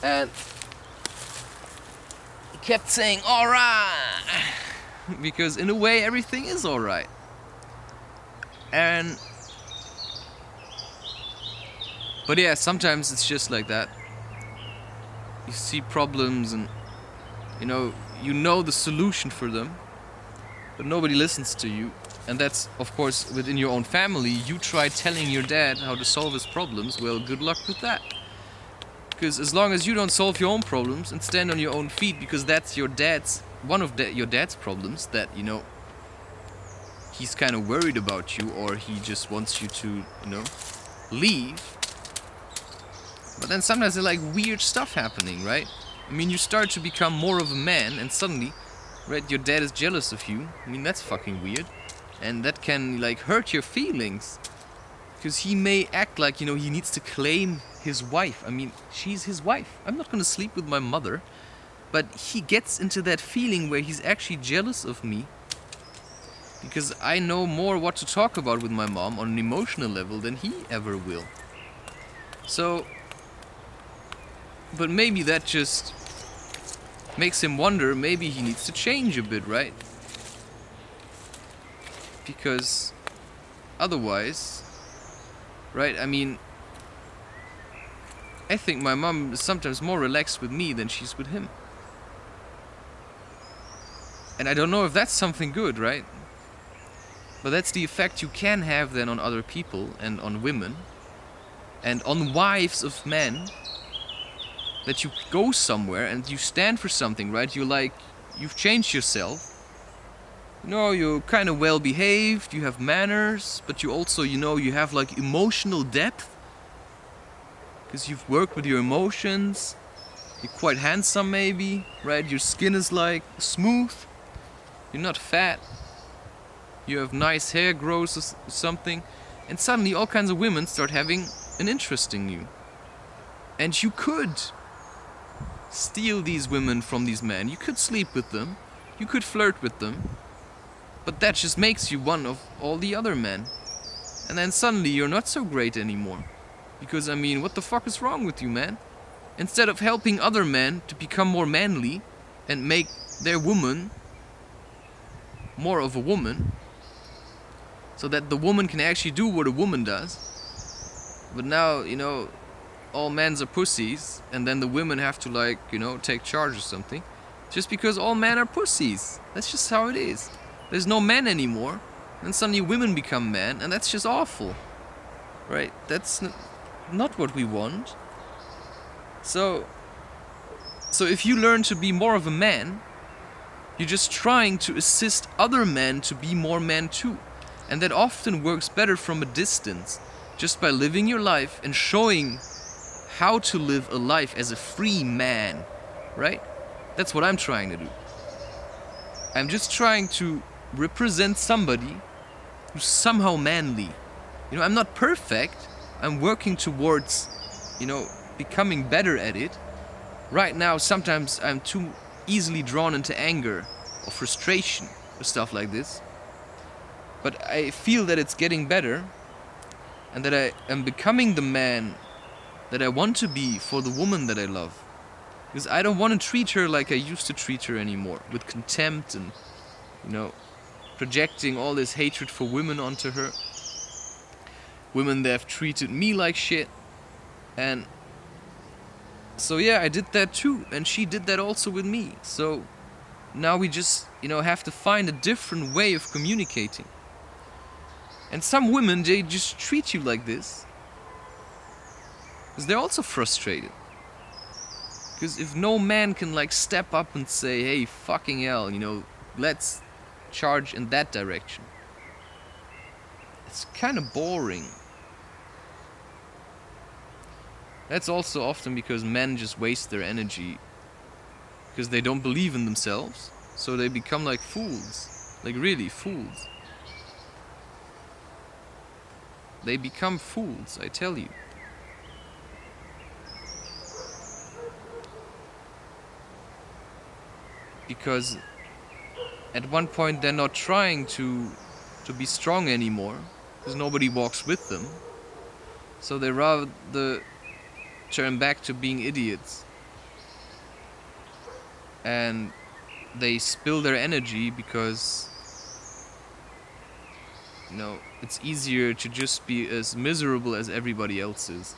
And he kept saying, alright, because in a way everything is alright. But yeah, sometimes it's just like that. You see problems and you know the solution for them, but nobody listens to you. And that's, of course, within your own family. You try telling your dad how to solve his problems, well, good luck with that. Because as long as you don't solve your own problems and stand on your own feet, because that's your dad's problems, that, he's kind of worried about you, or he just wants you to, leave. But then sometimes there's like weird stuff happening, right? I mean, you start to become more of a man, and suddenly, right, your dad is jealous of you. I mean, that's fucking weird. And that can, like, hurt your feelings. Because he may act like, he needs to claim his wife. I mean, she's his wife. I'm not gonna sleep with my mother. But he gets into that feeling where he's actually jealous of me. Because I know more what to talk about with my mom on an emotional level than he ever will. So, but maybe that just makes him wonder, maybe he needs to change a bit, right? Because otherwise, right, I mean, I think my mom is sometimes more relaxed with me than she's with him. And I don't know if that's something good, right? But that's the effect you can have then on other people and on women and on wives of men, that you go somewhere and you stand for something, right? You've changed yourself. You're kind of well behaved, you have manners, but you also, you have like emotional depth. Because you've worked with your emotions. You're quite handsome maybe, right? Your skin is like smooth. You're not fat. You have nice hair, grows or something. And suddenly all kinds of women start having an interest in you. And you could steal these women from these men. You could sleep with them. You could flirt with them. But that just makes you one of all the other men. And then suddenly you're not so great anymore. Because, I mean, what the fuck is wrong with you, man? Instead of helping other men to become more manly and make their woman more of a woman, so that the woman can actually do what a woman does. But now, all men are pussies, and then the women have to, take charge or something. Just because all men are pussies. That's just how it is. There's no men anymore, and suddenly women become men, and that's just awful. Right? That's not what we want. So if you learn to be more of a man, you're just trying to assist other men to be more men too. And that often works better from a distance, just by living your life and showing how to live a life as a free man, right? That's what I'm trying to do. I'm just trying to represent somebody who's somehow manly. I'm not perfect. I'm working towards, becoming better at it. Right now, sometimes I'm too easily drawn into anger or frustration or stuff like this. But I feel that it's getting better, and that I am becoming the man that I want to be for the woman that I love. Because I don't want to treat her like I used to treat her anymore, with contempt and, projecting all this hatred for women onto her. Women that have treated me like shit. And so yeah, I did that too, and she did that also with me. So now we just, have to find a different way of communicating. And some women, they just treat you like this because they're also frustrated. Because if no man can step up and say, hey, fucking hell, let's charge in that direction, it's kind of boring. That's also often because men just waste their energy because they don't believe in themselves, so they become like fools, like really fools. They become fools, I tell you. Because at one point they're not trying to be strong anymore, because nobody walks with them. So they rather turn back to being idiots. and they spill their energy because, you know, it's easier to just be as miserable as everybody else is.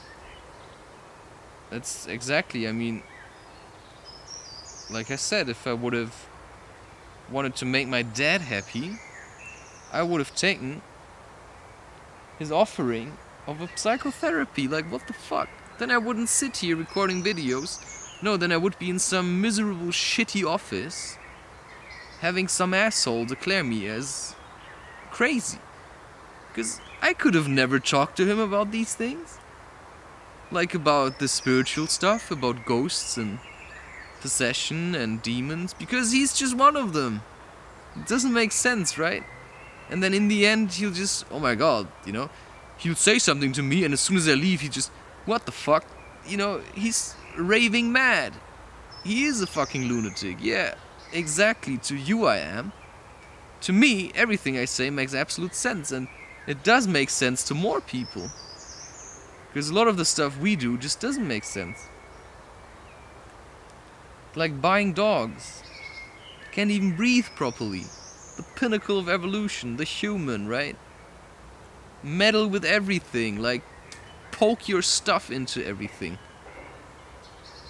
That's exactly, I mean, like I said, if I would have wanted to make my dad happy, I would have taken his offering of a psychotherapy. Like, what the fuck? Then I wouldn't sit here recording videos. No, then I would be in some miserable, shitty office having some asshole declare me as crazy. Because I could have never talked to him about these things. Like about the spiritual stuff, about ghosts and possession and demons, because he's just one of them. It doesn't make sense, right? And then in the end, he'll just, oh my god, you know, he'll say something to me, and as soon as I leave, he just, what the fuck? You know, he's raving mad. He is a fucking lunatic. Yeah, exactly. To you I am. To me, everything I say makes absolute sense, and it does make sense to more people. Because a lot of the stuff we do just doesn't make sense. Like buying dogs. Can't even breathe properly. The pinnacle of evolution, the human, right? Meddle with everything, like poke your stuff into everything.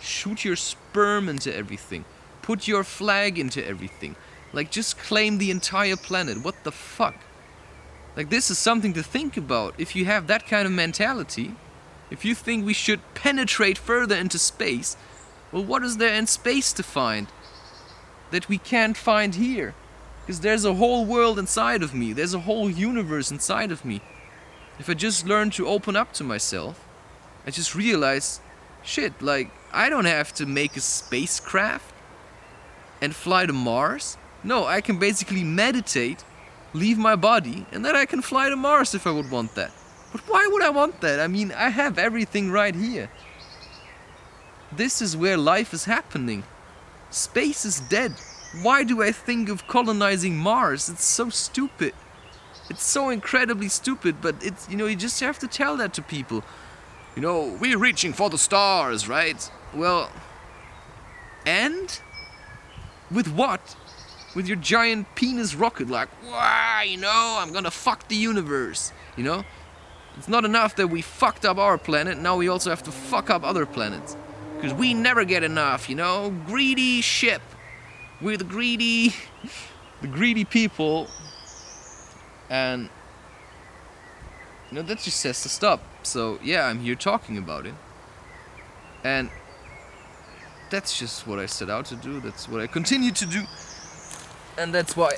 Shoot your sperm into everything. Put your flag into everything. Like, just claim the entire planet. What the fuck? Like, this is something to think about. If you have that kind of mentality, if you think we should penetrate further into space, well, what is there in space to find that we can't find here? Because there's a whole world inside of me. There's a whole universe inside of me. If I just learn to open up to myself, I just realize, shit, like, I don't have to make a spacecraft and fly to Mars. No, I can basically meditate, leave my body, and then I can fly to Mars if I would want that. But why would I want that? I mean, I have everything right here. This is where life is happening. Space is dead. Why do I think of colonizing Mars? It's so stupid. It's so incredibly stupid, but it's, you know, you just have to tell that to people. You know, we're reaching for the stars, right? Well, and? With what? With your giant penis rocket, like, wow, you know, I'm gonna fuck the universe, you know? It's not enough that we fucked up our planet, now we also have to fuck up other planets. Because we never get enough, you know? Greedy ship. We're the greedy people. And, you know, that just says to stop. So, yeah, I'm here talking about it. And that's just what I set out to do. That's what I continue to do. And that's why.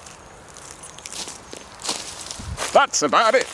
That's about it.